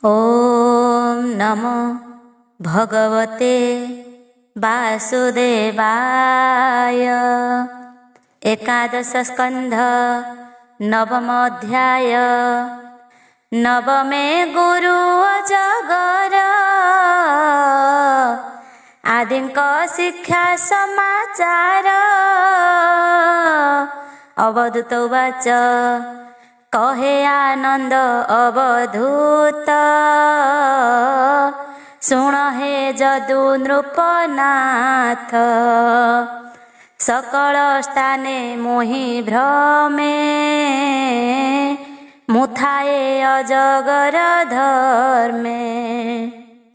ॐ नमो भगवते वासुदेवाय। एकादश स्कंध नवमोऽध्याय। नवमे गुरु अजगर आदिଙ୍କ शिक्षा समाचार। अवधूत उवाच कहे आनंद अवधूत शुण हे जदु नृपनाथ। सकल स्थाने मोहि भ्रमे मुथाए अजगर धर्मे।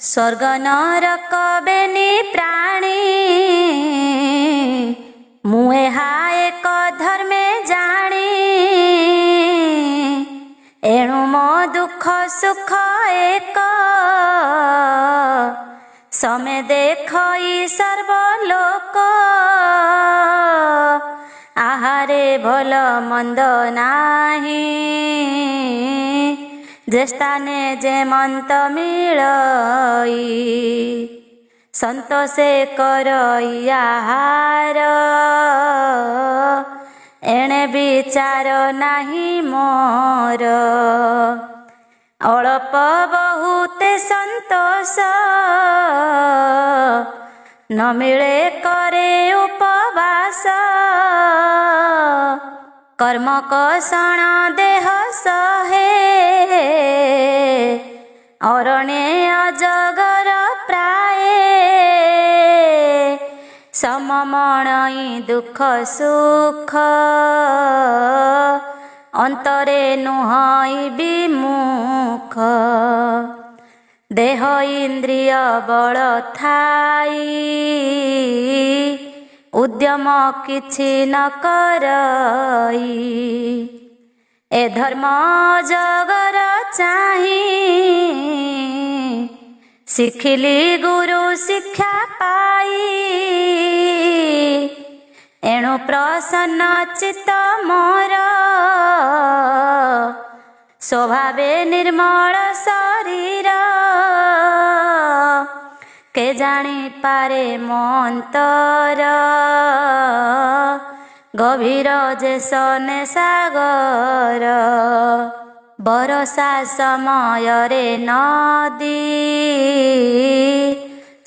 स्वर्ग नरक बेनी प्राणी मुहे एक धर्मे जाणी। एणु मो दुख सुख एक समे देखई सर्वलोक। आहारे भल मंद नाही जे स्थाने जे मंत मिलई। संतोषे करई आहार एणे विचार नाही मोर। अल्प बहुते संतोष न मिले करे उपवास। कर्म कषण देह सहे अरण्ये अजगर प्राये। सममणई दुख सुख अंतरे नुहई विमुख। देह इंद्रिय बल थाई उद्यम किछि न करई। ए धर्म जगर चाही शिखिली गुरु शिक्षा पाई। एणु प्रसन्न चित्त मोर स्वभावे निर्मल शरीर। के जानी पारे मंतर गभीर जे सने सागर। बरसा समय रे नदी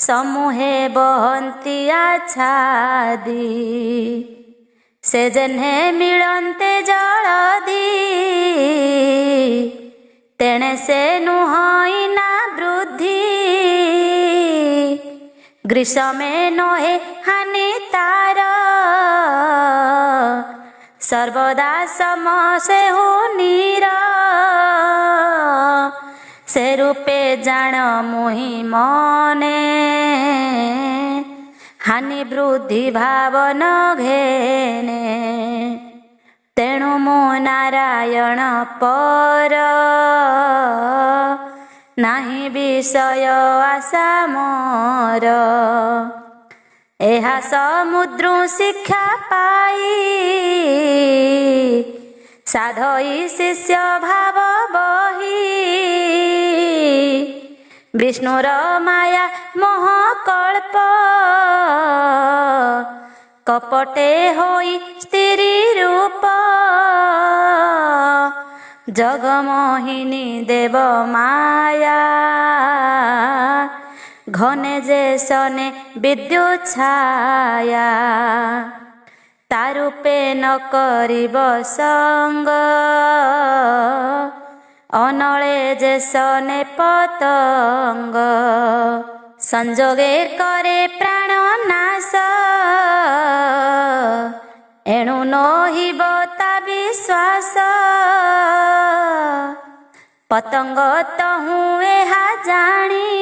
समूहे बहंती आच्छादी। से जेन्हे मिलन्ते जलधि तेणे से नुहई ना वृद्धि। ग्रीष्मे नहे हानि तार सर्वदा समसे हो नीर। से रूपे जान मोहि मने हानि वृद्धि भावन घेने। तेणु मो नारायण पर नाही विषय आशा मोर। एहा समुद्र शिक्षा पाई साधई शिष्य भाव बही। विष्णुर माया मोह कल्प कपटे होई स्त्री रूप। जगमोहिनी देव माया घने जे सने विद्युत छाया। तारूपे न करिब संग अनले जे सने पतंग। संजोगे करे प्राण नाश एणु नहिब ता विश्वास। पतंग तहु एहा जानी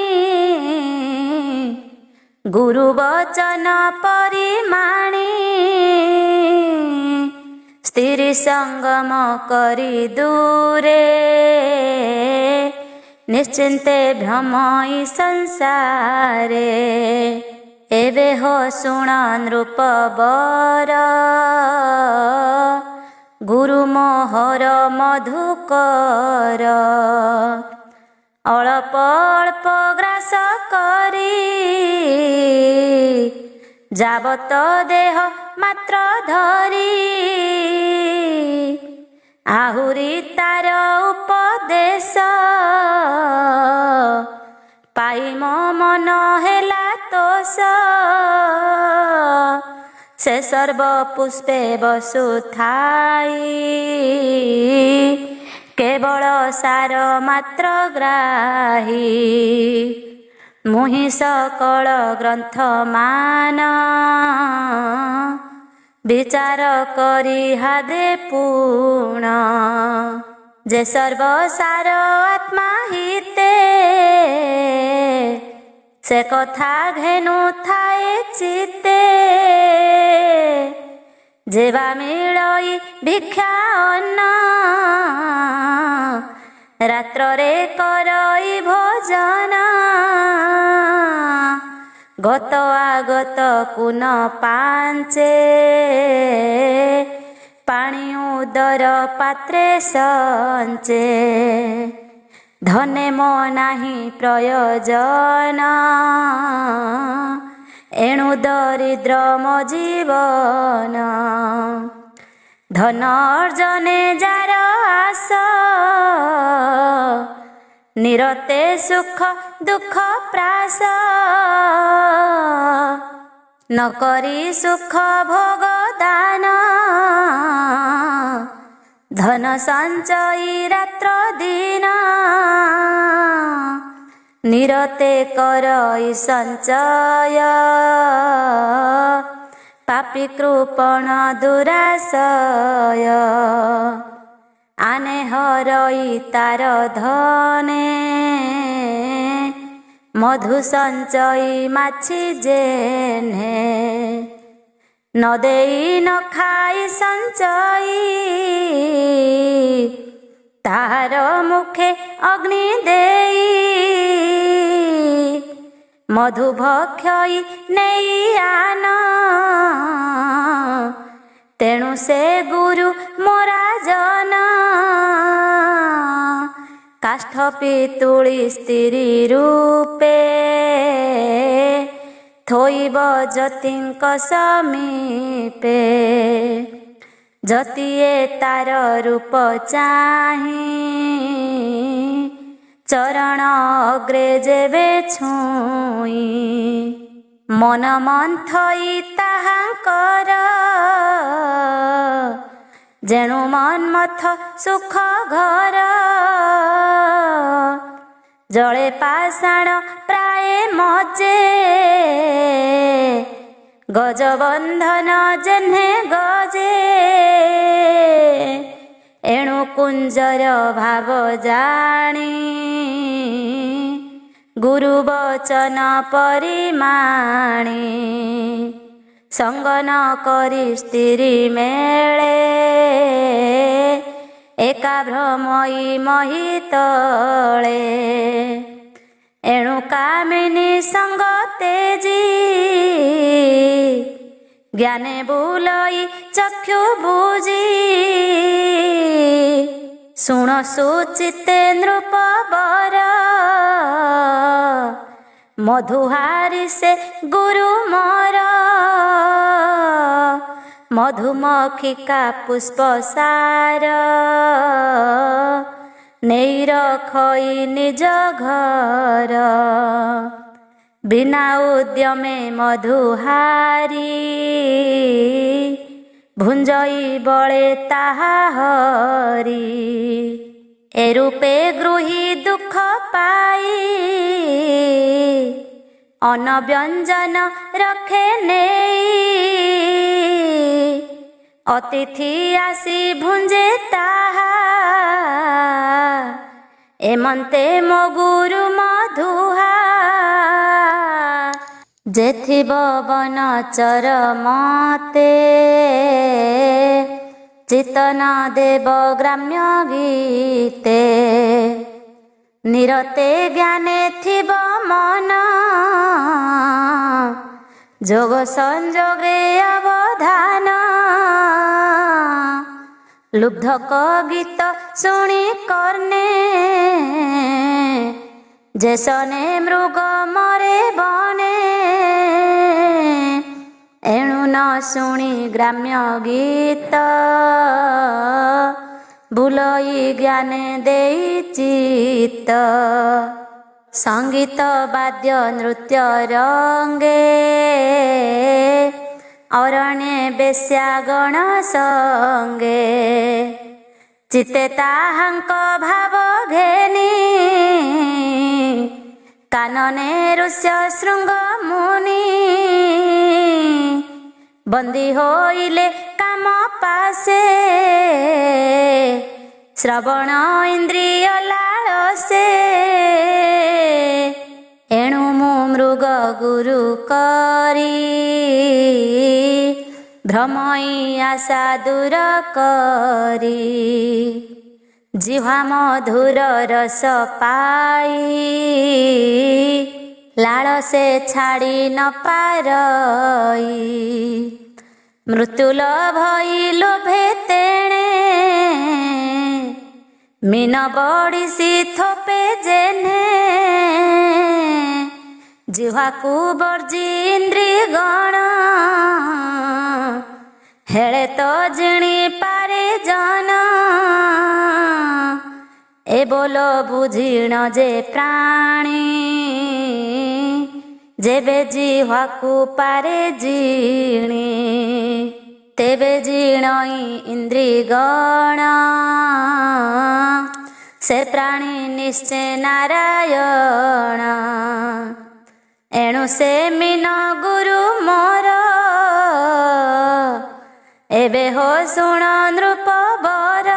गुरु वचन परिमाणी। स्त्री संगम करी दूरे निश्चिंते भ्रमई संसारे। एवे हो शुण नृप बर गुरु मोहर मधुकर। ଅଳ୍ପ ଅଳ୍ପ ଗ୍ରାସ କରି ଯାବତ ଦେହ ମାତ୍ର ଧରି ଆହୁରି ତାର ଉପଦେଶ ପାଇ ମୋ ମନ ହେଲା ତୋଷ ସେ ସର୍ବ ପୁଷ୍ପେ ବସୁଥାଇ କେବଳ ସାର ମାତ୍ର ଗ୍ରାହୀ ମୁହିଁ ସକଳ ଗ୍ରନ୍ଥ ମାନ ବିଚାର କରି ହାଦେ ପୁଣ ଯେ ସର୍ବସାର ଆତ୍ମା ହିତେ ସେ କଥା ଘେନୁ ଥାଏ ଚିତେ ଯେବା ମିଳଇ ଭିକ୍ଷା ଅନ୍ନ ରାତ୍ରରେ କରଇ ଭୋଜନ ଗତ ଆଗତ କୁନ ପାଞ୍ଚେ ପାଣି ଉଦର ପାତ୍ରେ ସଞ୍ଚେ ଧନେ ମୋ ନାହିଁ ପ୍ରୟୋଜନ ଏଣୁ ଦରିଦ୍ର ମୋ ଜୀବନ ଧନ ଅର୍ଜନେ ଯାର ଆସ ନିରତେ ସୁଖ ଦୁଃଖ ପ୍ରାସ ନକରି ସୁଖ ଭୋଗ ଦାନ ଧନ ସଞ୍ଚଇ ରାତ୍ର ଦିନ ନିରତେ କରଇ ସଞ୍ଚୟ ପାପୀ କୃପଣ ଦୁରାଶୟ ଆନେ ହରଇ ତାର ଧନେ ମଧୁ ସଞ୍ଚଇ ମାଛି ଜେନେ ନ ଦେଇ ନ ଖାଇ ସଞ୍ଚଇ ତାହାର ମୁଖେ ଅଗ୍ନି ଦେଇ ମଧୁ ଭକ୍ଷଇ ନେଇ ଆନ ତେଣୁ ସେ ଗୁରୁ ମୋରା ଜନ କାଷ୍ଠ ପିତୁଳି ସ୍ତ୍ରୀ ରୂପେ ଥୋଇବ ଯତିଙ୍କ ସମୀପେ ଯତିଏ ତାର ରୂପ ଚାହିଁ ଚରଣ ଅଗ୍ରେ ଯେବେ ଛୁଇଁ ମନ ମନ୍ଥଇ ତାହାଙ୍କର ଯେଣୁ ମନ୍ମଥ ସୁଖ ଘର ଜଳେ ପାଷାଣ ପ୍ରାୟ ମଜେ ଗଜବନ୍ଧନ ଯେହ୍ନେ ଗଜେ ଏଣୁ କୁଞ୍ଜର ଭାବ ଜାଣି ଗୁରୁ ବଚନ ପରିମାଣି ସଙ୍ଗନ କରି ସ୍ତ୍ରୀ ମେଳେ ଏକା ଭ୍ରମଇ ମହିତଳେ ଏଣୁ କାମିନୀ ସଙ୍ଗ ତେଜି ଜ୍ଞାନେ ବୁଲଇ ଚକ୍ଷୁ ବୁଜି ଶୁଣ ସୁଚିତେ ନୃପ ବର ମଧୁହାରି ସେ ଗୁରୁ ମୋର ମଧୁମକ୍ଷିକା ପୁଷ୍ପ ସାର ନେଇ ରଖଇ ନିଜ ଘର ବିନା ଉଦ୍ୟମେ ମଧୁହାରି ଭୁଞ୍ଜଇ ବଳେ ତାହା ହରି ଏ ରୂପେ ଗୃହୀ ଦୁଃଖ ପାଇ ଅନ୍ନ ବ୍ୟଞ୍ଜନ ରଖେ ନେଇ ଅତିଥି ଆସି ଭୁଞ୍ଜେ ତାହା ଏମନ୍ତେ ମୋ ଗୁରୁ ମଧୁହା ଯେଥିବ ବନଚର ମତେ ଚିତନ ଦେବ ଗ୍ରାମ୍ୟ ଗୀତେ ନିରତେ ଜ୍ଞାନେ ଥିବ ମନ ଯୋଗ ସଂଯୋଗରେ ଅବଧାନ ଲୁବ୍ଧକ ଗୀତ ଶୁଣି କର୍ଣ୍ଣେ जेसने मृग मरे बने एणु न शुणी ग्राम्य गीत भूलई ज्ञाने देई चित्त संगीत वाद्य नृत्य रंगे अरण्ये बेश्यागण संगे चित्ते ताहांक भाव घेनी कानने ऋष्य शृंग मुनि बंदी होइले काम पासे श्रवण इंद्रिय लालसे एणु मु मृग गुरु करी भ्रमई आशा दूर करी जिह्वा मधुर रस पाई लाल से छाड़ी न पारई मृत्युल भई लोभे तेणे मीन बड़िसी थोपे जेने जिह्वा को बर्जी इंद्री गण हेले तो जिणी पारे जन ए बोलो बुझिण जे प्राणी जेबे जिह्वा को पारे जिणी तेबे जिणई इंद्री गण से प्राणी निश्चय नारायण एणु से मीन गुरु मोर एबे हो शुण नृप बर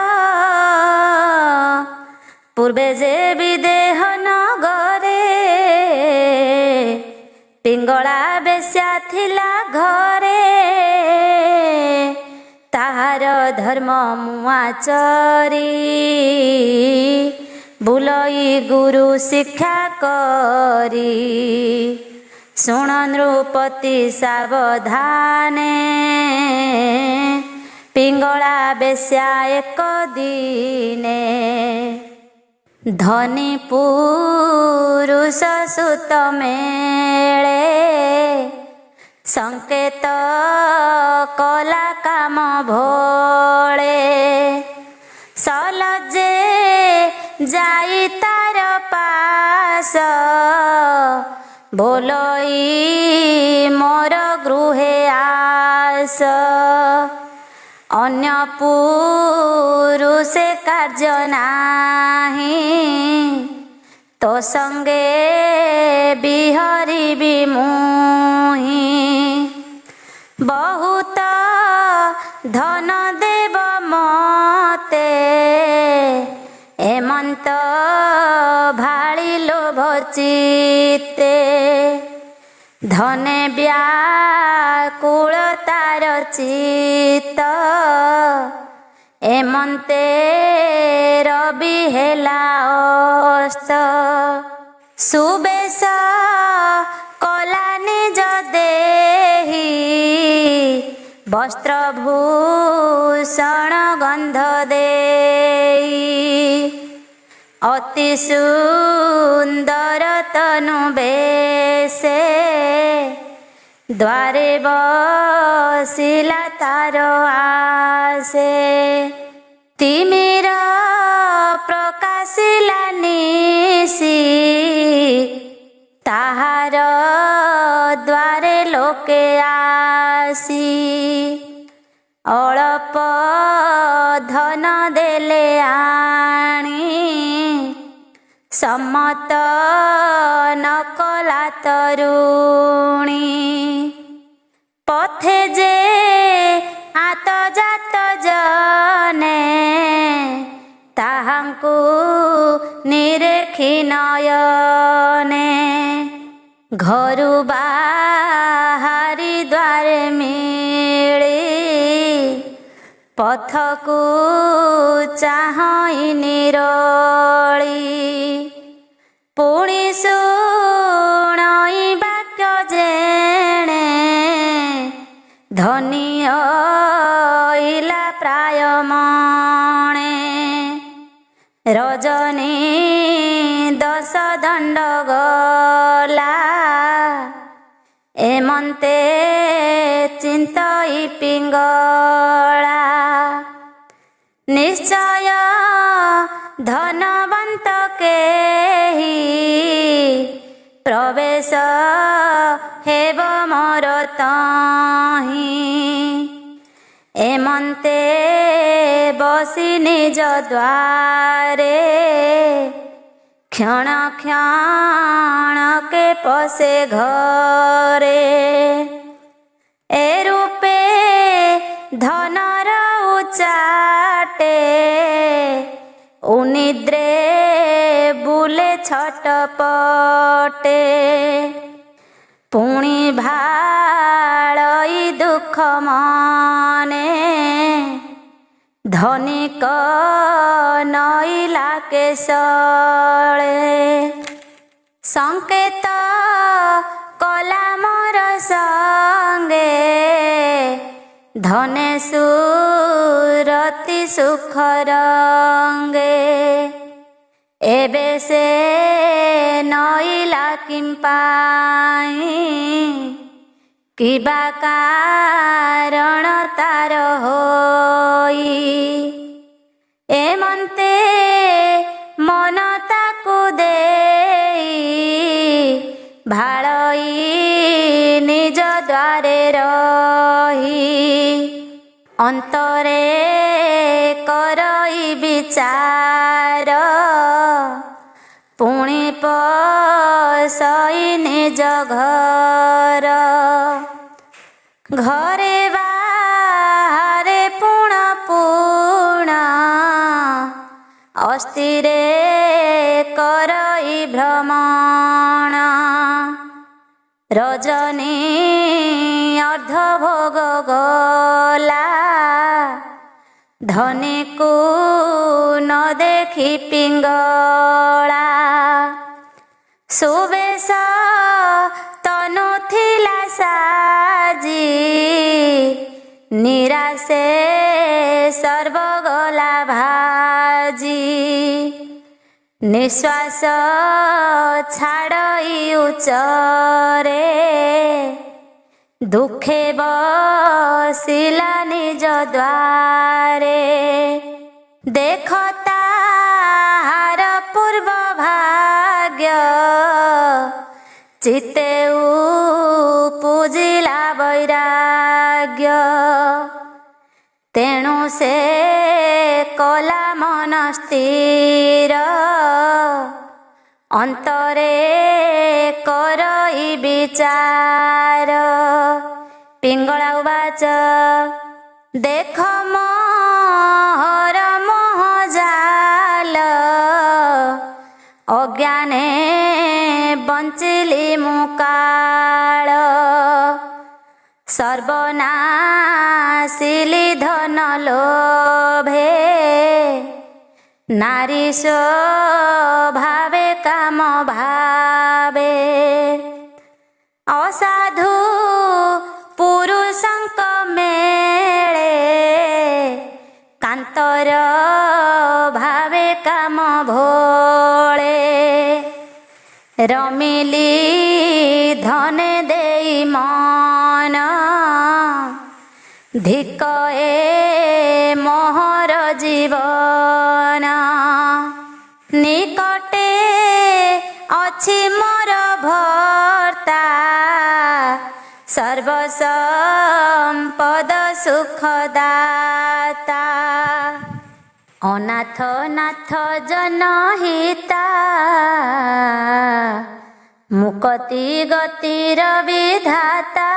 पूर्वे जे विदेह नगरे पिंगला बेश्या थिला घरे ताहार धर्म मुआ चरी बुलई गुरु शिक्षा करी शुण नृपति सावधाने पिंगला बेश्या एक दिने धनी पुरुष सुत मेळे संकेत कला काम भोळे सलजे जाई तार पास बोलई मोर गृहे आस अन्य पुरुषे कार्य नाही तो संगे बिहरिबि मुहि बहुत धन देव मते एमंत भाଳି लोभ चित्ते धने व्याकुल तार चित्त एमंते रवि हेला अस्त सुबेश कला निज देहि वस्त्रभूषण गंध देई अति सुंदर तनु बेसे द्वारे बसिला तार आसे तिमिर प्रकाशिला निशी ताहार द्वारे लोके आसी अल्प धन देले आणी सम्मत न कला तरुणी पथे जे आत जात जने ताहांकु निरेखी नयने घरु बाहारी द्वारे मिली पथकु चाहई निरोली पुणी शुणई वाक्य जेणे धनी अइला प्राय मणे रजनी 10 ଦଣ୍ଡ ଗଲା ଏମନ୍ତେ ଚିନ୍ତଇ ପିଙ୍ଗଳା। ନିଶ୍ଚୟ ଧନବନ୍ତ କେହି ପ୍ରବେଶ ହେବ ମୋର ତହିଁ। ଏମନ୍ତେ ବସି ନିଜ ଦ୍ୱାରେ କ୍ଷଣ କ୍ଷଣକେ ପଶେ ଘରେ। ଏ ରୂପେ ଧନର ଉଚାଟେ ଉନିଦ୍ରେ ବୁଲେ ଛଟପଟେ। ପୁଣି ଭାଳଇ ଦୁଃଖ ମନେ ଧନିକ ନଇଲା କେଶଳେ। ସଂକେତ କଲା ମୋର ସଙ୍ଗେ ଧନେ ସୁରତି ସୁଖ ରଙ୍ଗେ। ଏବେ ସେ ନଇଲା କିମ୍ପାଇଁ କିବା କାରଣ ତାର ହୋଇ। ଏମନ୍ତେ ମନ ତାକୁ ଦେଇ ଭାଳଇ ନିଜ ଦ୍ୱାରେ ରହି। ଅନ୍ତରେ କରଇ ବିଚାର ପୁଣି ପଶଇ ନିଜ ଘର। ଘରେ ବାହାରେ ପୁଣ ପୁଣ ଅସ୍ଥିରେ କରଇ ଭ୍ରମଣ। ରଜନୀ ଅର୍ଦ୍ଧଭୋଗ ଗଲା ଧନୀକୁ ନ ଦେଖି ପିଙ୍ଗଳା। ସୁବେଶ ତନୁ ଥିଲା ସାଜି ନିରାଶେ ସର୍ବଗଲା ଭାଜି। ନିଶ୍ୱାସ ଛାଡ଼ଇ ଉଚ୍ଚରେ ଦୁଃଖେ ବସିଲା ନିଜ ଦ୍ୱାରେ। ଦେଖ ତାହାର ପୂର୍ବ ଭାଗ୍ୟ ଚିତ୍ତେ ଉପୁଜିଲା ବୈରାଗ୍ୟ। ତେଣୁ ସେ କଲା ମନ ସ୍ଥିର ଅନ୍ତରେ କରଇ ବିଚାର। ପିଙ୍ଗଳା ଉବାଚ ଦେଖ ମୋହର ମୋହ ଜାଲ ଅଜ୍ଞାନେ ବଞ୍ଚିଲି ମୁଁ କାଳ। ସର୍ବନାଶିଲି ଧନ ଲୋଭେ ନାରୀ ସ୍ୱଭାବେ କାମ ଭାବେ। ଅସାଧୁ ପୁରୁଷଙ୍କ ମେଳେ କାନ୍ତର ଭାବେ କାମ ଭୋଳେ। ରମିଲି ଧନେ ଦେଇ ମନ ଧିକ ଏ ମୋହର ଜୀବନ। ନିକଟେ ଅଛି ମୋର ଭର୍ତ୍ତା ସର୍ବସମ୍ପଦ ସୁଖଦାତା। ଅନାଥ ନାଥ ଜନହିତା ମୁକତି ଗତିର ବିଧାତା।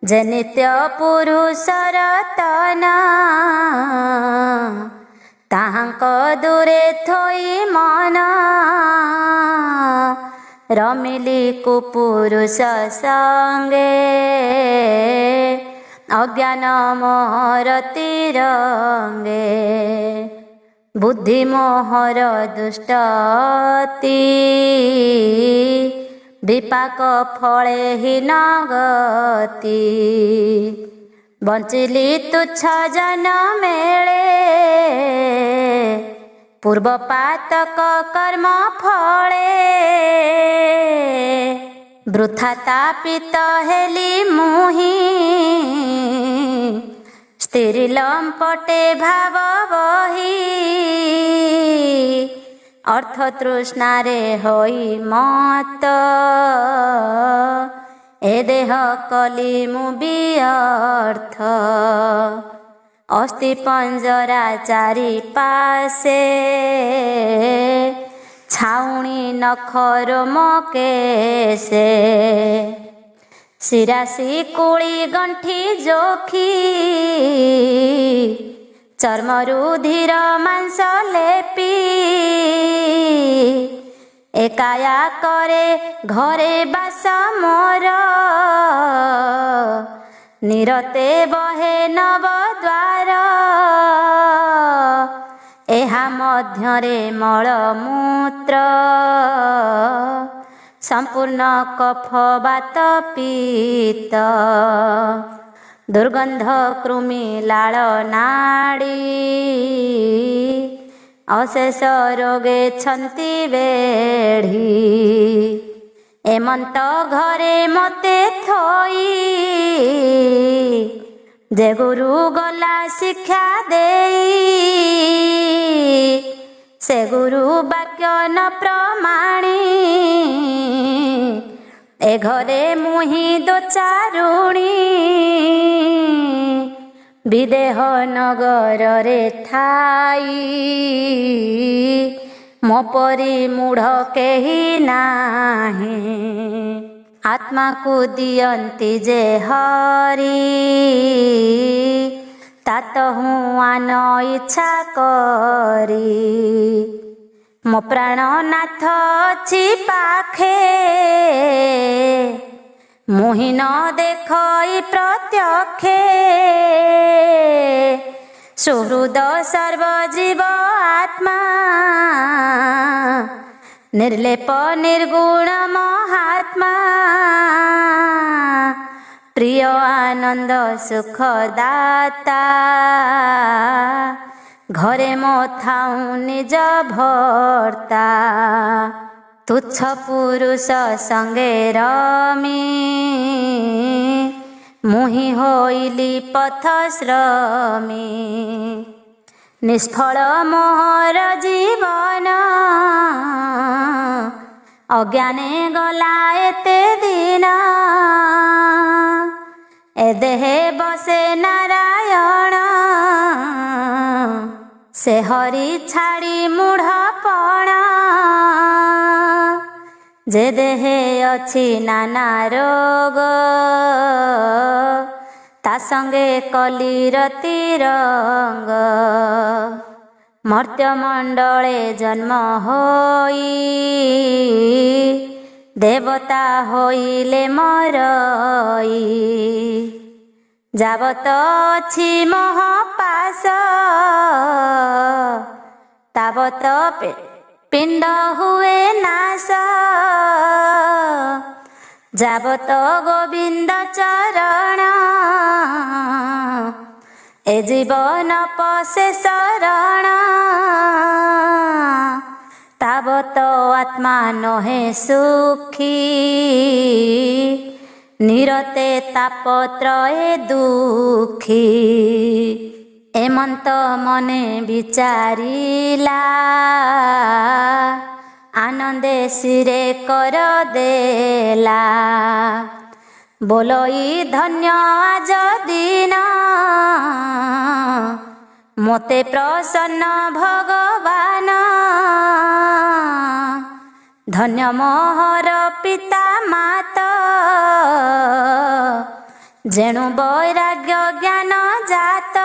ଯେ ନିତ୍ୟ ପୁରୁଷର ତନ ତାହାଙ୍କ ଦୂରେ ଥୋଇ ମନ। ରମିଲି କୁପୁରୁଷ ସଙ୍ଗେ ଅଜ୍ଞାନ ମୋହର ତିରଙ୍ଗେ। ବୁଦ୍ଧି ମୋହର ଦୁଷ୍ଟତି ବିପାକ ଫଳେ ହୀନ ଗତି। ବଞ୍ଚିଲି ତୁଚ୍ଛ ଜନ ମେଳେ पूर्व पातक कर्म फले वृथा तापित हेली मुहि स्थिर लंपटे भाव बही अर्थ तृष्णारे होई मत ए देह कली मु व्यर्थ अस्ति पंजरा चारि पासे छाउणी नखर मकेसे शिरासी कुली गंठी जोखी चर्मरू धीर मांस लेपी एकाया करे घरे बास मोर निरते बहे नव द्वार एहा मध्यरे मलमूत्र संपूर्ण कफ बात पीत दुर्गंध कृमि लाल नाड़ी अशेष रोगे छंती बेढ़ी एमंत घरे मते थोई जे गुरु गला शिक्षा देई से गुरु वाक्य न प्रमाणी ए घरे मुहि दो चारुणी विदेह नगर रे थाई मो परी मूढ़ केही नाही आत्मा को दियंती जे हरि तात हुआन इच्छा करी मो प्राणनाथ अछि पाखे मुहि न देखई प्रत्यक्षे सुहृद सर्वजीव आत्मा निर्लेप निर्गुण महात्मा प्रिय आनंद सुखदाता घरे मो थाऊ निज भर्ता तुच्छ पुरुष संगे रमी मुहि होइली पथ श्रमी निष्फल मोहर जीवन अज्ञाने गला एते दिन ए देहे बसे नारायण से हरि छाड़ी मूढ़पण जे देहे अछि नाना रोग ता संगे कलिर तिरंग मर्त्य मंडले जन्म होई देवता होइले मरई जावत अछि मोहपाश तावत पिंड हुए नाश जावत गोविंद चरण ए जीवन पसे शरण तावत आत्मा नहे सुखी निरते तापत्रये दुखी एमंत मने विचारिला आनंदे सिरे कर देला बोलोई धन्य आज दिन मोते प्रसन्न भगवान धन्य मोहर पिता माता जेणु वैराग्य ज्ञान जात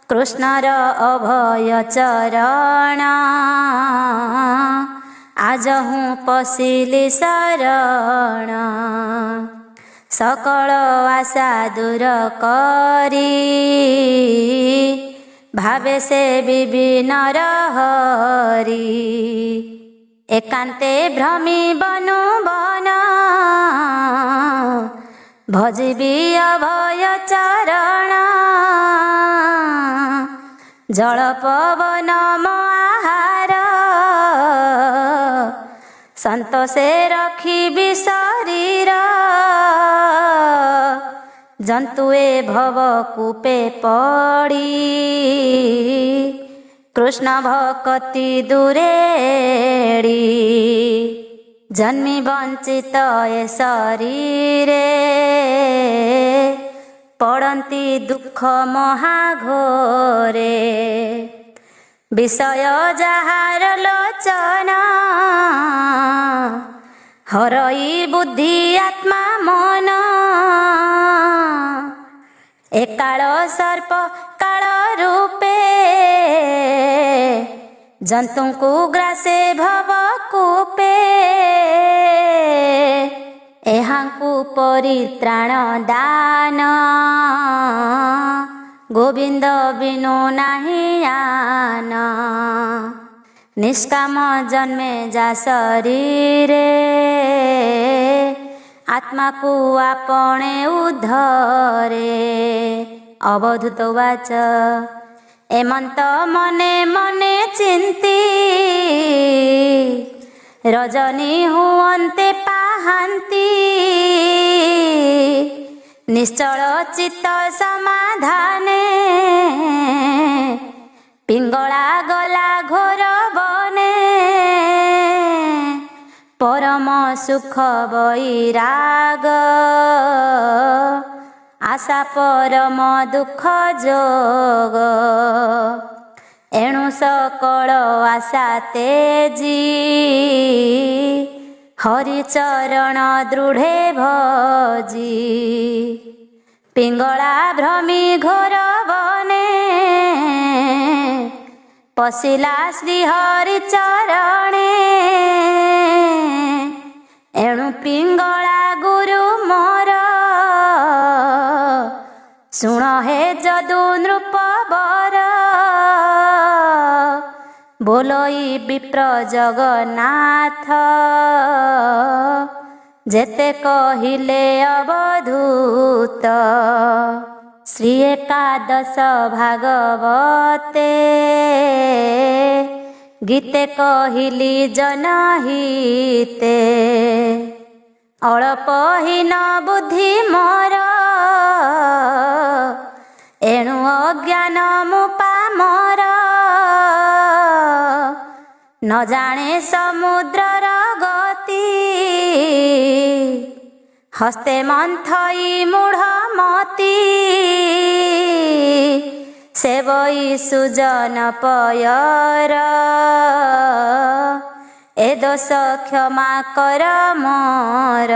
कृष्णर अभय चरण आज हूँ पशिली शरण सकल आशा दूर करी भावे से विभिन्न हरि एकांते भ्रमी बनु बन भजिबी अभय चरण जल पवन आहार संतोषे रखिबि शरीर जंतुए भव कूपे पड़ी कृष्ण भक्ति दूरेड़ी जन्मी वंचित ए शरीरे पड़ती दुख महाघोरे विषय जहार लोचन हरई बुद्धि आत्मा मन एकाल सर्प काल रूपे जंतु को ग्रासे भव कूपे एहांकु परित्राण दान गोविंद बिनु नाही आन निष्काम जन्मे जा शरीरे आत्मा को आपणे उद्धरे अवधूत वाच एमंत मने मने चिंती रजनी हुअन्ते पाहांती निश्चल चित्त समाधाने पिंगला गला घोर बने परम सुख वैराग आशा परम दुख जोग एणु सकल आशा तेजी हरिचरण दृढ़े भजी पिंगला भ्रमी घोर बने पशिला श्री हरिचरणे एणु पिंगला गुरु मोर शुण हे जदु नृप बर बोलोई विप्र जगन्नाथ जेते कहिले अवधूत श्री एकादश भागवते गीते कहिली जनहिते अल्प हीन बुद्धि मोर एणु अज्ञान मुपा मोर न जाने समुद्रर गति हस्ते मंथई मूढ़ मती सेवई सुजन पयर ए दोष क्षमा कर मोर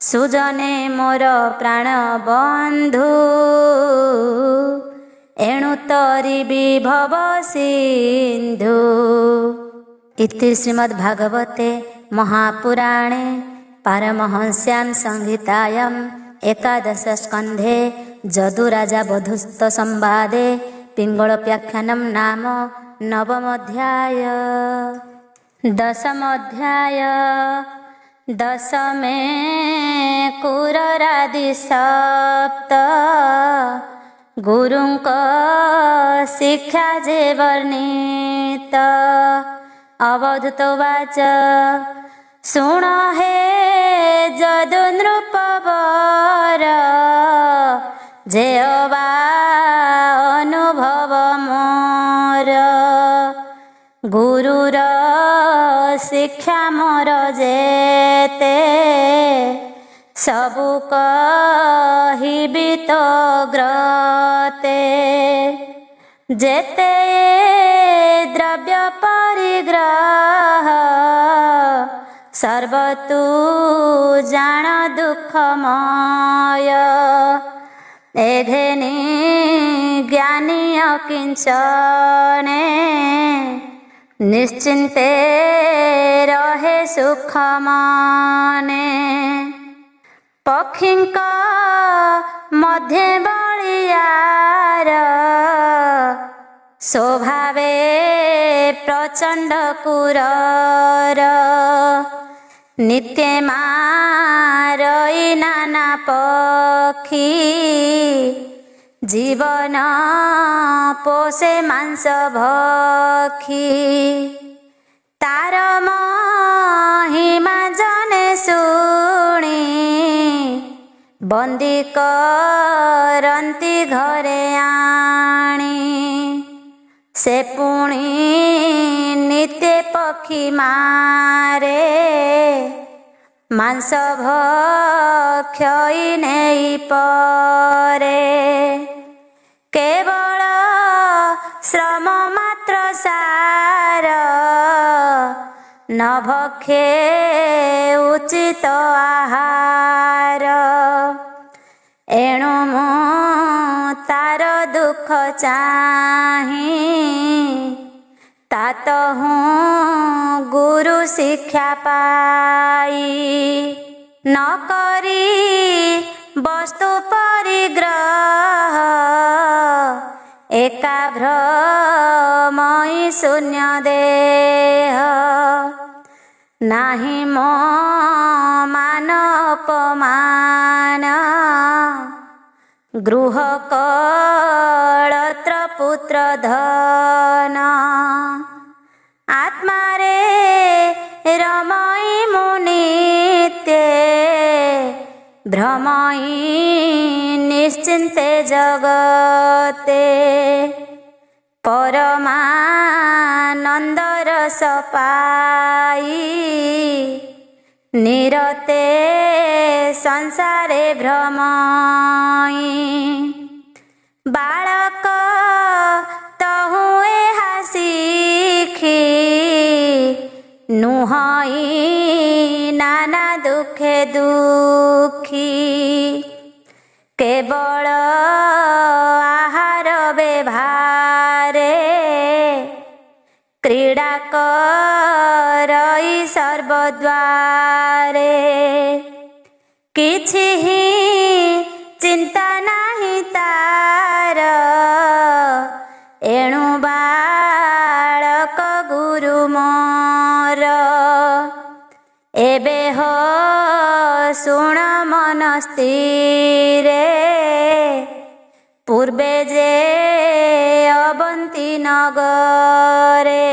सुजने मोर प्राण बंधु एणु तरी विभव सिंधु। इति श्रीमद्भागवते महापुराणे पारमहंस्यां संहितायां एकादश स्कंधे जदुराजा वधूस्त संवादे पिंगलोपाख्यानं नाम नवमोऽध्याय। दशमोऽध्याय दशमे कुररादि सप्त गुरुंक शिक्षा जे वर्णित। अवधूत वाच सुण हे जदु नृपवर जे अवा अनुभव मोर गुरुर शिक्षा मोर जेते सबु कहिबि तो ग्रते जेते द्रव्य परिग्रह सर्वतु जान दुःखमय एघेनि ज्ञानी अकिंचने निश्चिंते रहे सुख माने पक्षींक मध्य बलियार स्वभावे प्रचंड कुरर नित्य मारई नाना पक्षी जीवन पोषे मांस भक्षी तार महिमा जने शुणी बंदी करंती घरे आणी से पुणी नित्य पक्षी मारे मांस भक्षयी नेई परे केवल श्रम मात्र सार न भक्षे उचित आहार एणु मु तार दुख चाही तात हूँ गुरु शिक्षा पाई न करी वस्तु परिग्रह एका भ्रमयी शून्य देह नाही मो मान अपमान गृह कळत्र पुत्र धन आत्मा रे रमयी मुनित्ये भ्रमयी निश्चिन्ते जगते परमानंद रस पाई निरते संसारे भ्रमयी बालक तहु एहा शिखी नुहई नाना दुखे दुखी केवल आहार व्यवहारे क्रीड़ा करई सर्वद्वारे किछि ही चिंता नाही तार एणु बालक गुरु मोर एबे हो शुण मन स्थिरे पूर्वे जे अवंती नगरे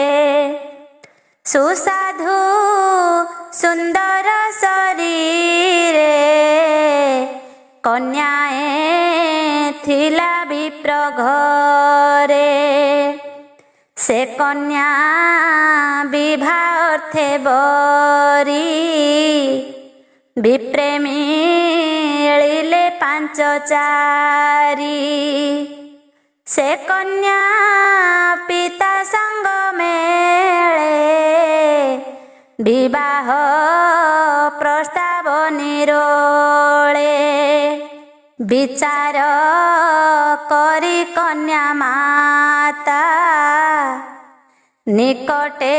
सुसाधु सुंदर शरीरे कन्याए थिला विप्र घरे से कन्या विवाह अर्थे बरी विप्रे मिलिले 5 4 से कन्या पिता संग मेले विवाह प्रस्ताव निरोले विचार करी कन्या माता निकटे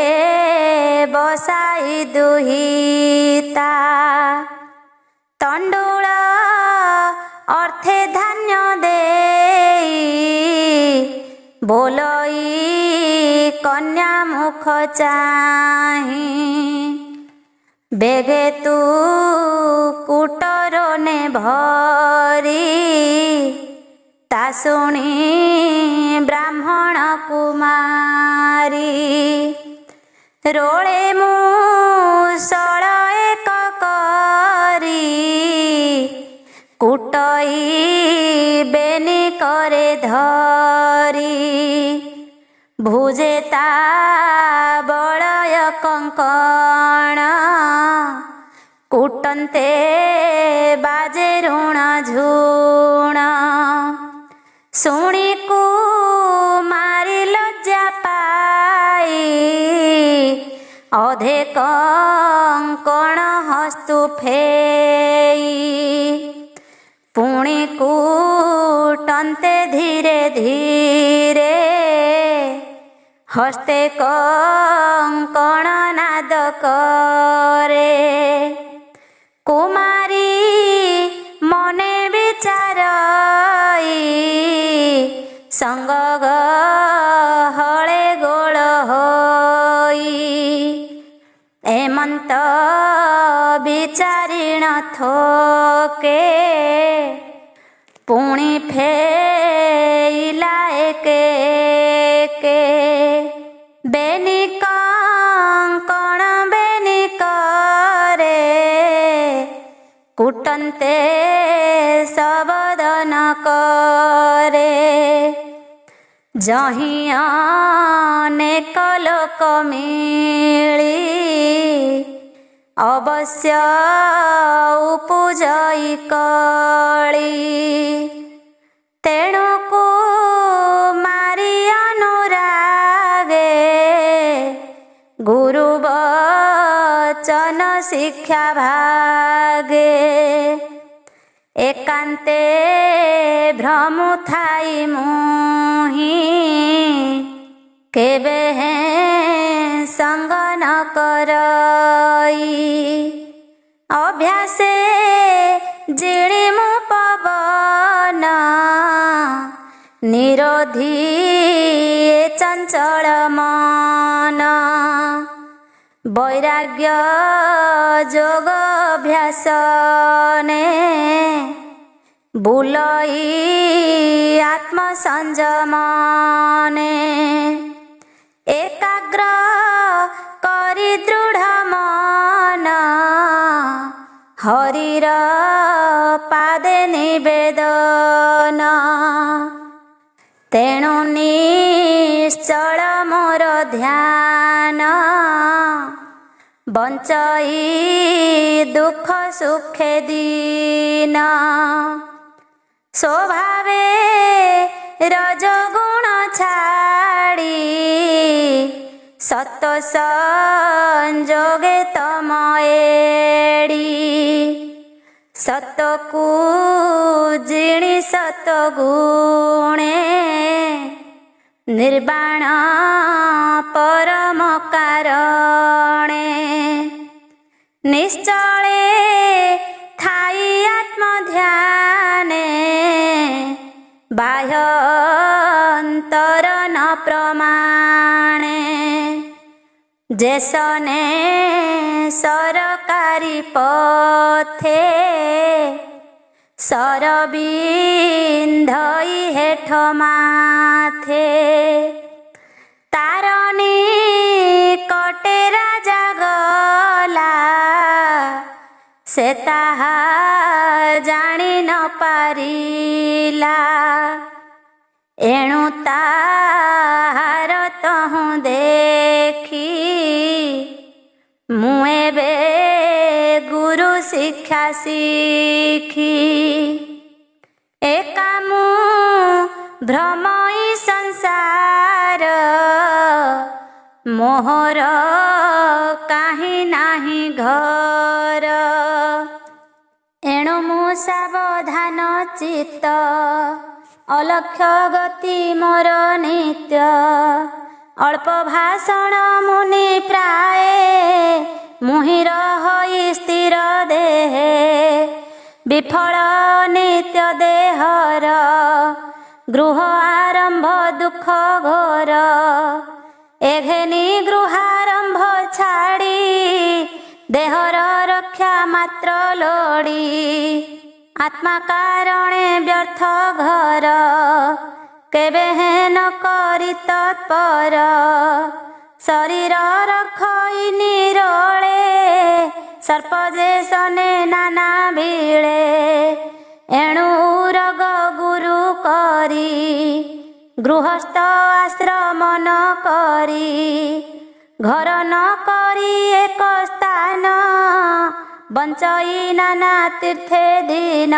बसाई दुहिता तंडुल अर्थे धान्य देई बोलई कन्या मुख चाही बेगे तू कुटर ने भरी ता शुणी ब्राह्मण कुमारी रोळे मूसळ एक करी कुटई बेनी करे धरी भुजे ता बलय कंकण कुटन्ते बाजे ऋण झुण शुणी कुमारी लज्जा पाई अधे कंकण हस्तु फेई पुणी कुटन्ते धीरे धीरे हस्ते कंकण नाद करे कुमारी मने विचारई संग गहळे गोळ होई एमंत विचारिण थोके पुणी फे କଣ ବେନି କରେ କୁଟନ୍ତେ ସବଦନ କରେ ଜହିଁ ଅନେକ ଲୋକ ମିଳି ଅବଶ୍ୟ ଉପୁଜଇ କଳି ତେଣୁକୁ ମାରି ଅନୁରାଗେ ଗୁରୁ ବଚନ ଶିକ୍ଷା ଭାଗେ ଏକାନ୍ତେ ଭ୍ରମୁ ଥାଇ ମୁହିଁ କେବେ ସଙ୍ଗ ନ କରଇ ଅଭ୍ୟାସେ ଜିଣି ମୁଁ ପବନ ନିରୋଧୀ ଚଞ୍ଚଳ ମନ ବୈରାଗ୍ୟ ଯୋଗ ଅଭ୍ୟାସନେ ବୁଲଇ ଆତ୍ମ ସଂଯମନେ ଏକାଗ୍ର କରି ଦୃଢ଼ ମନ ହରିର ପାଦେ ନିବେଦନ ତେଣୁ ନିଶ୍ଚଳ ମୋର ଧ୍ୟାନ ବଞ୍ଚଇ ଦୁଃଖ ସୁଖେ ଦିନ ସ୍ୱଭାବେ ରଜଗୁଣ ଛାଡ଼ି ସତ୍ତ୍ୱ ସଂଯୋଗେ ତମ ଏଡ଼ି ସତ୍ତ୍ୱକୁ ଜିଣି ସତ୍ତ୍ୱ ଗୁଣେ ନିର୍ବାଣ ପରମ କାରଣେ ନିଶ୍ଚଳେ ଥାଇ ଆତ୍ମଧ୍ୟାନେ ବାହ୍ୟ ଅନ୍ତର ନ ପ୍ରମାଣେ ଯେସନେ ସରକାରୀ ପଥେ ସରବିନ୍ଧଇ ହେଠ ମାଥେ ତାରନି କଟେ ରାଜା ଗଲା ସେ ତାହା ଜାଣି ନ ପାରିଲା ଏଣୁ ତାହାର ତହୁଁ ଦେଖି ମୁଁ ଏବେ ଗୁରୁ ଶିକ୍ଷା ଶିଖି ଏକା ମୁଁ ଭ୍ରମଇ ସଂସାର ମୋହର କାହିଁ ନାହିଁ ଘର ଏଣୁ ମୁଁ ସାବଧାନ ଚିତ୍ତ ଅଲକ୍ଷ୍ୟ ଗତି ମୋର ନିତ୍ୟ ଅଳ୍ପ ଭାଷଣ ମୁନି ପ୍ରାୟେ ମୁହିଁର ହୋଇ ସ୍ଥିର ଦେହେ ବିଫଳ ନିତ୍ୟ ଦେହର ଗୃହ ଆରମ୍ଭ ଦୁଃଖ ଘୋର ଏଘେନି ଗୃହାରମ୍ଭ ଛାଡ଼ି ଦେହର ରକ୍ଷା ମାତ୍ର ଲୋଡ଼ି ଆତ୍ମା କାରଣେ ବ୍ୟର୍ଥ ଘର କେବେ ନ କରି ତତ୍ପର ଶରୀର ରଖଇ ନିରୋଳେ ସର୍ପ ଯେ ସନେ ନାନା ଭିଳେ ଏଣୁ ରୋଗ ଗୁରୁ କରି ଗୃହସ୍ଥ ଆଶ୍ରମ ନ କରି ଘର ନ କରି ଏକ ସ୍ଥାନ ବଞ୍ଚଇ ନାନା ତୀର୍ଥେ ଦିନ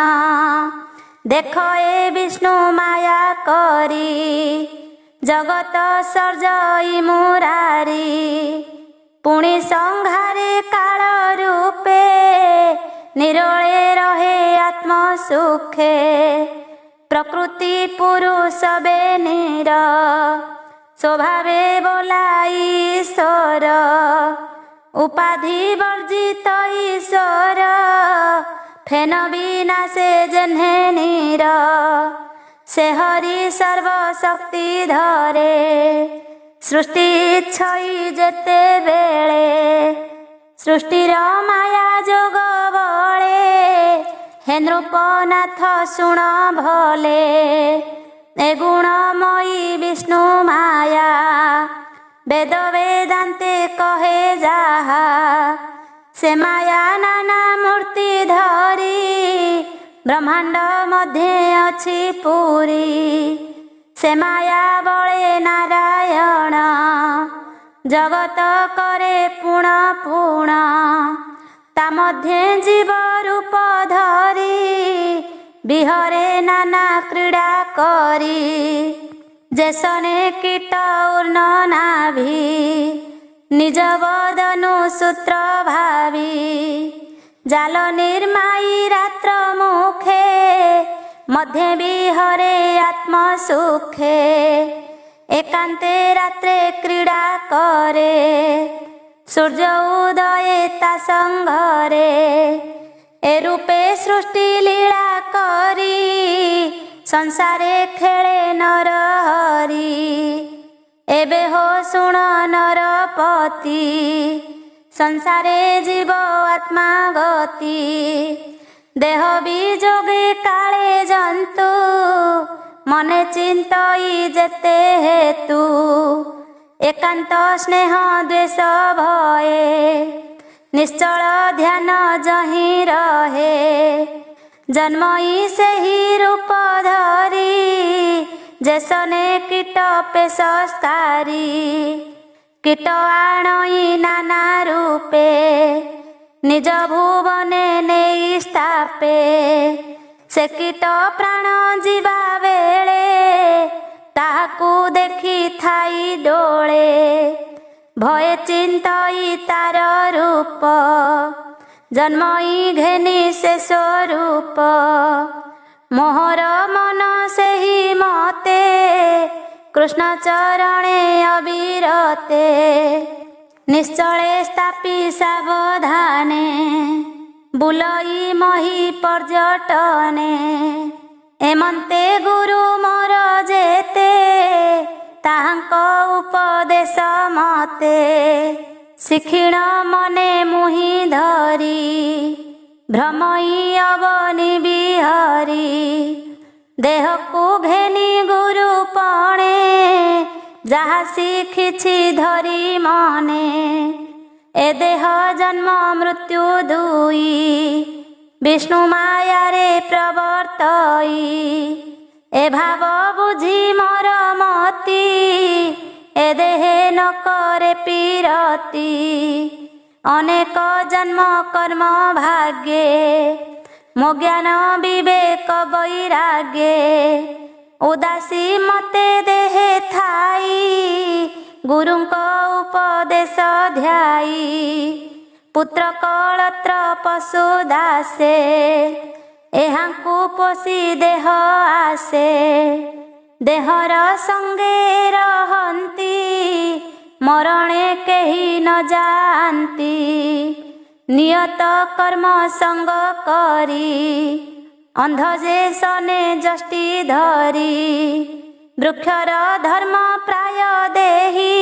ଦେଖ ଏ ବିଷ୍ଣୁ ମାୟା କରି ଜଗତ ସର୍ଜଇ ମୁରାରି ପୁଣି ସଂଘାରେ କାଳ ରୂପେ ନିରୋଳେ ରହେ ଆତ୍ମ ସୁଖେ ପ୍ରକୃତି ପୁରୁଷ ବେନିର ସ୍ୱଭାବେ ବୋଲାଇ ଈଶ୍ୱର ଉପାଧି ବର୍ଜିତ ଈଶ୍ୱର ଫେନ ବିନାଶେ ଯେହ୍ନେ ନିର ସେ ହରି ସର୍ବଶକ୍ତି ଧରେ ସୃଷ୍ଟି ଇଚ୍ଛଇ ଯେତେବେଳେ ସୃଷ୍ଟିର ମାୟା ଯୋଗ ବଳେ ହେ ନୃପନାଥ ଶୁଣ ଭଲେ ଏ ଗୁଣମୟୀ ବିଷ୍ଣୁ ମାୟା ବେଦ ବେଦାନ୍ତେ କହେ ଯାହା ସେ ମାୟା ନାନା ମୂର୍ତ୍ତି ଧରି ବ୍ରହ୍ମାଣ୍ଡ ମଧ୍ୟେ ଅଛି ପୁରୀ ସେ ମାୟା ବଳେ ନାରାୟଣ ଜଗତ କରେ ପୁଣ ପୁଣ ତା ମଧ୍ୟେ ଜୀବ ରୂପ ଧରି ବିହରେ ନାନା କ୍ରୀଡ଼ା କରି ଯେସନେ କୀଟ ଉର୍ଣ୍ଣ ନାଭି ନିଜ ବଦନୁ ସୂତ୍ର ଭାବି ଜାଲ ନିର୍ମାଇ ରାତ୍ର ମୁଖେ ମଧ୍ୟେ ବିହରେ ଆତ୍ମ ସୁଖେ ଏକାନ୍ତେ ରାତ୍ରେ କ୍ରୀଡ଼ା କରେ ସୂର୍ଯ୍ୟ ଉଦୟେ ତା ସଙ୍ଗରେ ଏ ରୂପେ ସୃଷ୍ଟି ଲୀଳା କରି ସଂସାରେ ଖେଳେ ନର ହରି ଏବେ ହୋ ଶୁଣ ନରପତି ସଂସାରେ ଜୀବ ଆତ୍ମା ଗତି ଦେହ ବିଯୋଗେ କାଳେ ଜନ୍ତୁ ମନେ ଚିନ୍ତଇ ଯେତେ ହେତୁ ଏକାନ୍ତ ସ୍ନେହ ଦ୍ୱେଷ ଭଏ ନିଶ୍ଚଳ ଧ୍ୟାନ ଯହିଁ ରହେ ଜନ୍ମଇ ସେହି ରୂପ ଧରି ଯେସନେ କୀଟ ପେଶସ୍କାରୀ କୀଟ ଆଣଇ ନାନା ରୂପେ ନିଜ ଭୁବନେ ନେଇ ସ୍ଥାପେ ସେ କୀଟ ପ୍ରାଣ ଯିବା ବେଳେ ତାହାକୁ ଦେଖି ଥାଇ ଡୋଳେ ଭଏ ଚିନ୍ତଇ ତାର ରୂପ ଜନ୍ମଇ ଘେନି ସେ ସ୍ୱରୂପ ମୋହର ମନ ସେହି ମତେ କୃଷ୍ଣ ଚରଣେ ଅବିରତେ ନିଶ୍ଚଳେ ସ୍ଥାପି ସାବଧାନେ ବୁଲଇ ମହି ପର୍ଯ୍ୟଟନେ ଏମନ୍ତେ ଗୁରୁ ମୋର ଯେତେ ତାହାଙ୍କ ଉପଦେଶ ମତେ ଶିକ୍ଷିଣ ମନେ ମୁହିଁ ଧରି ଭ୍ରମଇ ଅବନି ବିହରି ଦେହକୁ ଘେନି ଗୁରୁ ପଣେ ଯାହା ଶିଖିଛି ଧରି ମନେ ଏ ଦେହ ଜନ୍ମ ମୃତ୍ୟୁ ଦୁଇ ବିଷ୍ଣୁ ମାୟାରେ ପ୍ରବର୍ତ୍ତଇ ଏ ଭାବ ବୁଝି ମୋର ମତି ଏ ଦେହେ ନ କରେ ପିରତି ଅନେକ ଜନ୍ମ କର୍ମ ଭାଗ୍ୟେ ମୋ ଜ୍ଞାନ ବିବେକ ବୈରାଗ୍ୟେ ଉଦାସୀ ମତେ ଦେହେ ଥାଇ ଗୁରୁଙ୍କ ଉପଦେଶ ଧ୍ୟାଇ ପୁତ୍ର କଳତ୍ର ପଶୁ ଦାସେ ଏହାଙ୍କୁ ପୋଷି ଦେହ ଆସେ ଦେହର ସଙ୍ଗେ ରହନ୍ତି ମରଣେ କେହି ନ ଯାଆନ୍ତି ନିୟତ କର୍ମ ସଙ୍ଗ କରି ଅନ୍ଧ ଯେ ସନେ ଯଷ୍ଟି ଧରି ବୃକ୍ଷର ଧର୍ମ ପ୍ରାୟ ଦେହି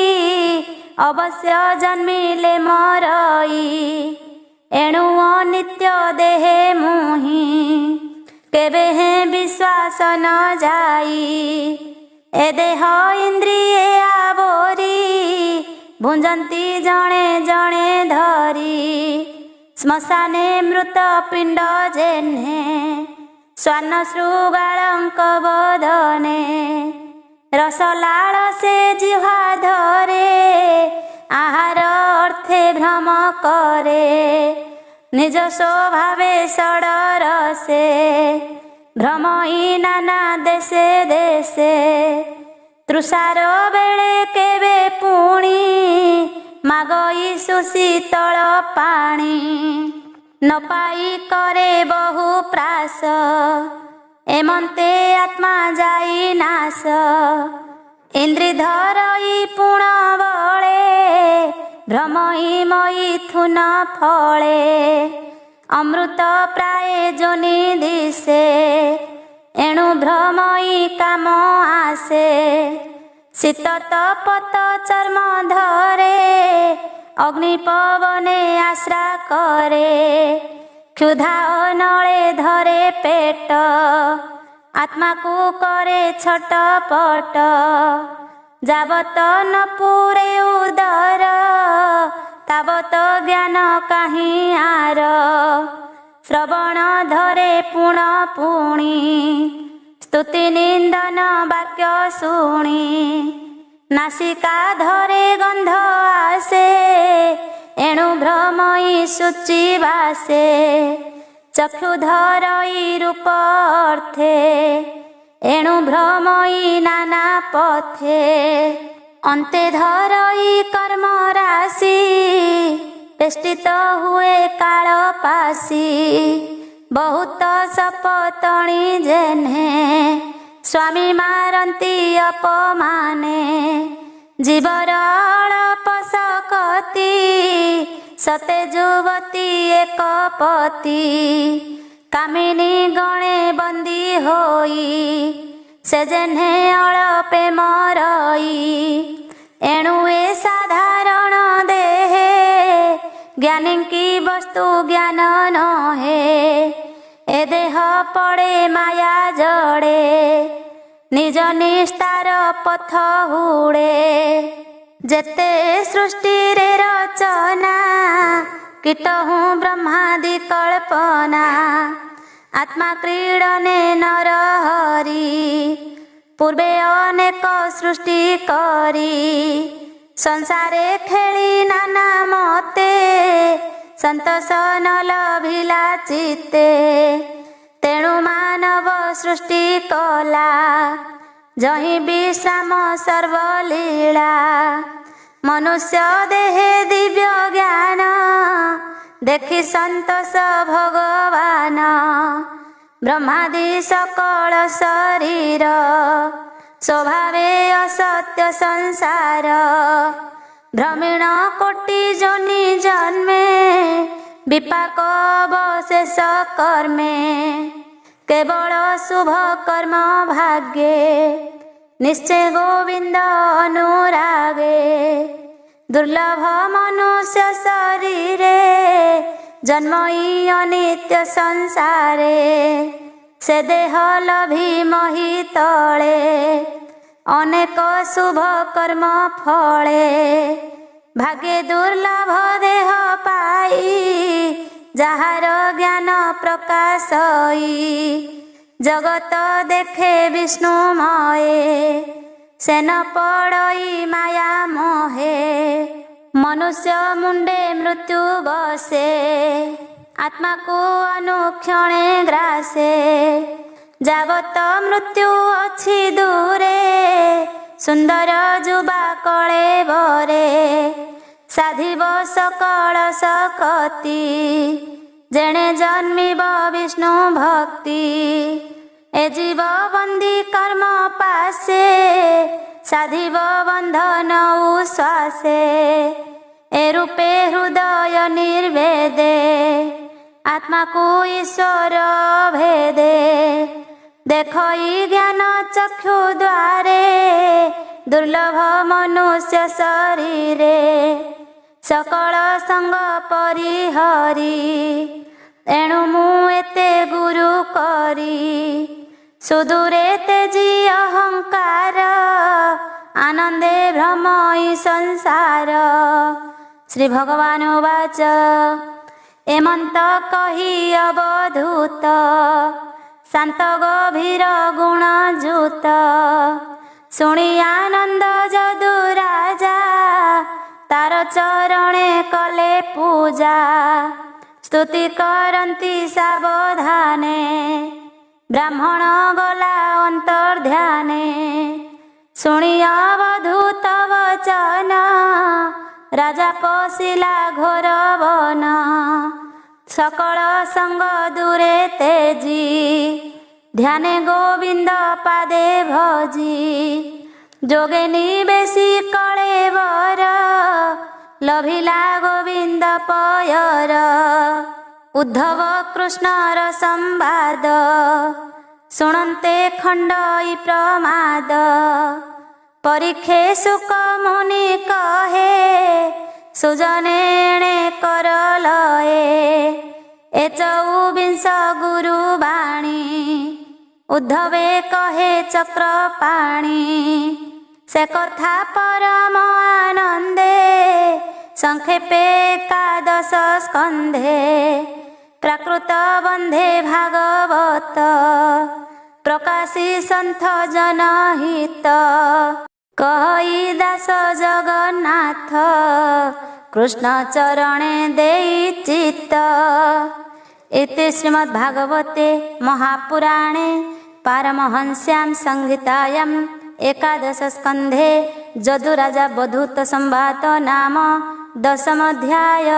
ଅବଶ୍ୟ ଜନ୍ମିଲେ ମରଇ ଏଣୁ ଅନିତ୍ୟ ଦେହେ ମୁହିଁ କେବେ ହେ ବିଶ୍ୱାସ ନ ଯାଇ ଏ ଦେହ ଇନ୍ଦ୍ରିଏ ଆବୋରି ଭୁଞ୍ଜନ୍ତି ଜଣେ ଜଣେ ଧରି ଶ୍ମଶାନେ ମୃତ ପିଣ୍ଡ ଯେହ୍ନେ ଶ୍ୱାନ ଶୃଗାଳଙ୍କ ବଦନେ ରସଲାଳ ସେ ଜିହ୍ୱା ଧରେ ଆହାର ଅର୍ଥେ ଭ୍ରମ କରେ ନିଜ ସ୍ୱଭାବେ ଷଡ଼ର ସେ ଭ୍ରମଇ ନାନା ଦେଶେ ଦେଶେ ତୃଷାର ବେଳେ କେବେ ପୁଣି ମାଗଇ ସୁଶୀତଳ ପାଣି ନ ପାଇ କରେ ବହୁ ପ୍ରାସ ଏମନ୍ତେ ଆତ୍ମା ଯାଇ ନାଶ ଇନ୍ଦ୍ରି ଧରଇ ପୁଣ ବଳେ ଭ୍ରମଇ ମଇଥୁନ ଫଳେ ଅମୃତ ପ୍ରାୟ ଯୋନି ଦିଶେ ଏଣୁ ଭ୍ରମଇ କାମ ଆସେ ଶୀତ ତପତ ଚର୍ମ ଧରେ ଅଗ୍ନି ପବନେ ଆଶ୍ରା କରେ କ୍ଷୁଧା ଅନଳେ ଧରେ ପେଟ ଆତ୍ମାକୁ କରେ ଛଟପଟ ଯାବତ ନ ପୁରେ ଉଦର ତାବତ ଜ୍ଞାନ କାହିଁ ଆର। ଶ୍ରବଣ ଧରେ ପୁଣ ପୁଣି ସ୍ତୁତି ନିନ୍ଦନ ବାକ୍ୟ ଶୁଣି। ନାସିକା ଧରେ ଗନ୍ଧ ଆସେ ଏଣୁ ଭ୍ରମଇ ସୂଚି ବାସେ। ଚକ୍ଷୁ ଧରଇ ରୂପ ଅର୍ଥେ ଏଣୁ ଭ୍ରମଇ ନାନା ପଥେ। ଅନ୍ତେ ଧରଇ କର୍ମ ରାଶି ବେଷ୍ଟିତ ହୁଏ କାଳ ପାଶି। ବହୁତ ସପତଣି ଯେହ୍ନେ ସ୍ୱାମୀ ମାରନ୍ତି ଅପମାନେ। ଜୀବର ଅଳପ ଶକତି ସତେ ଯୁବତୀ ଏକ ପତି। କାମିନୀ ଗଣେ ବନ୍ଦୀ ହୋଇ ସେ ଯେହ୍ନେ ଅଳପେ ମରଇ। ଏଣୁ ଏ ସାଧାରଣ ଦେହେ ଜ୍ଞାନୀଙ୍କି ବସ୍ତୁ ଜ୍ଞାନ ନହେ। ଏ ଦେହ ପଡ଼େ ମାୟା ଜଡ଼େ ନିଜ ନିସ୍ତାର ପଥ ହୁଡ଼େ। ଯେତେ ସୃଷ୍ଟିରେ ରଚନା କୀଟହୁଁ ବ୍ରହ୍ମାଦି କଳ୍ପନା। ଆତ୍ମା କ୍ରୀଡ଼ନେ ନର ହରି ପୂର୍ବେ ଅନେକ ସୃଷ୍ଟି କରି। ସଂସାରେ ଖେଳି ନାନା ମତେ ସନ୍ତୋଷ ନ ଲଭିଲା ଚିତେ। ତେଣୁ ମାନବ ସୃଷ୍ଟି କଲା ଯହିଁ ବିଶ୍ରାମ ସର୍ବଲୀଳା। ମନୁଷ୍ୟ ଦେହେ ଦିବ୍ୟ ଜ୍ଞାନ ଦେଖି ସନ୍ତୋଷ ଭଗବାନ। ବ୍ରହ୍ମାଦି ସକଳ ଶରୀର ସ୍ୱଭାବେ ଅସତ୍ୟ ସଂସାର। ଭ୍ରମିଣ କୋଟି ଯୋନି ଜନ୍ମେ ବିପାକ ଅବଶେଷ କର୍ମେ। କେବଳ ଶୁଭ କର୍ମ ଭାଗ୍ये ନିଶ୍ଚୟ ଗୋବିନ୍ଦ ଅନୁରାଗେ। ଦୁର୍ଲଭ ମନୁଷ୍ୟ ଶରୀରେ ଜନ୍ମଇ ଅନିତ୍ୟ ସଂସାରେ। ସେ ଦେହ ଲଭି ମହି ତଳେ ଅନେକ ଶୁଭ କର୍ମ ଫଳେ। ଭାଗ୍ୟେ ଦୁର୍ଲଭ ଦେହ ପାଇ ଯାହାର ଜ୍ଞାନ ପ୍ରକାଶଇ। ଜଗତ ଦେଖେ ବିଷ୍ଣୁମୟେ ସେ ନ ପଡ଼ଇ ମାୟା ମୋହେ। ମନୁଷ୍ୟ ମୁଣ୍ଡେ ମୃତ୍ୟୁ ବସେ ଆତ୍ମାକୁ ଅନୁକ୍ଷଣେ ଗ୍ରାସେ। ଯାବତ ମୃତ୍ୟୁ ଅଛି ଦୂରେ ସୁନ୍ଦର ଯୁବା କଳେବରେ। ସାଧିବ ସକଳ ଶକତି ଯେଣେ ଜନ୍ମିବ ବିଷ୍ଣୁ ଭକ୍ତି। ଏ ଜୀବ ବନ୍ଦୀ କର୍ମ ପାଶେ ସାଧିବ ବନ୍ଧନ ଉଶ୍ୱାସେ। ଏ ରୂପେ ହୃଦୟ ନିର୍ବେଦେ ଆତ୍ମାକୁ ଈଶ୍ୱର ଭେଦେ। ଦେଖଇ ଜ୍ଞାନ ଚକ୍ଷୁ ଦ୍ୱାରେ ଦୁର୍ଲଭ ମନୁଷ୍ୟ ଶରୀରେ। ସକଳ ସଙ୍ଗ ପରିହରି ଏଣୁ ମୁଁ ଏତେ ଗୁରୁ କରି। ସୁଦୂରେ ତେଜି ଅହଙ୍କାର ଆନନ୍ଦେ ଭ୍ରମଇ ସଂସାର। ଶ୍ରୀ ଭଗବାନ ଉବାଚ ଏମନ୍ତ କହି ଅବଧୂତ ଶାନ୍ତ ଗଭୀର ଗୁଣଯୁତ। ଶୁଣି ଆନନ୍ଦ ଯଦୁ ରାଜା ତାର ଚରଣେ କଲେ ପୂଜା। ସ୍ତୁତି କରନ୍ତି ସାବଧାନେ ବ୍ରାହ୍ମଣ ଗଲା ଅନ୍ତର୍ଧ୍ୟାନେ। ଶୁଣି ଅବଧୂତ ବଚନ ରାଜା ପଶିଲା ଘୋର ବନ। ସକଳ ସଙ୍ଗ ଦୂରେ ତେଜି ଧ୍ୟାନେ ଗୋବିନ୍ଦ ପାଦେ ଭଜି। ଯୋଗେ ନିବେଶି କଳେବର ଲଭିଲା ଗୋବିନ୍ଦ ପୟର। ଉଦ୍ଧବ କୃଷ୍ଣର ସମ୍ବାଦ ଶୁଣନ୍ତେ ଖଣ୍ଡଇ ପ୍ରମାଦ। ପରୀକ୍ଷେ ସୁକ ମୁନି କହେ ସୁଜନେ ଏଣେ କର ଲଏ। ଏ 24 ଗୁରୁ ବାଣୀ ଉଦ୍ଧବେ କହେ ଚକ୍ରପାଣି। से कथा परम आनंदे संक्षेपे एकादश स्कंधे प्राकृत बंधे भागवत प्रकाशी सन्थ जनहित कहि दास जगन्नाथ कृष्ण चरणे देई चित्त। इति श्रीमद्भागवते महापुराणे पारमहंस्यां संहितायां एकादश स्कंधे जदुराजा बधूत संवाद नाम 10 अध्याय।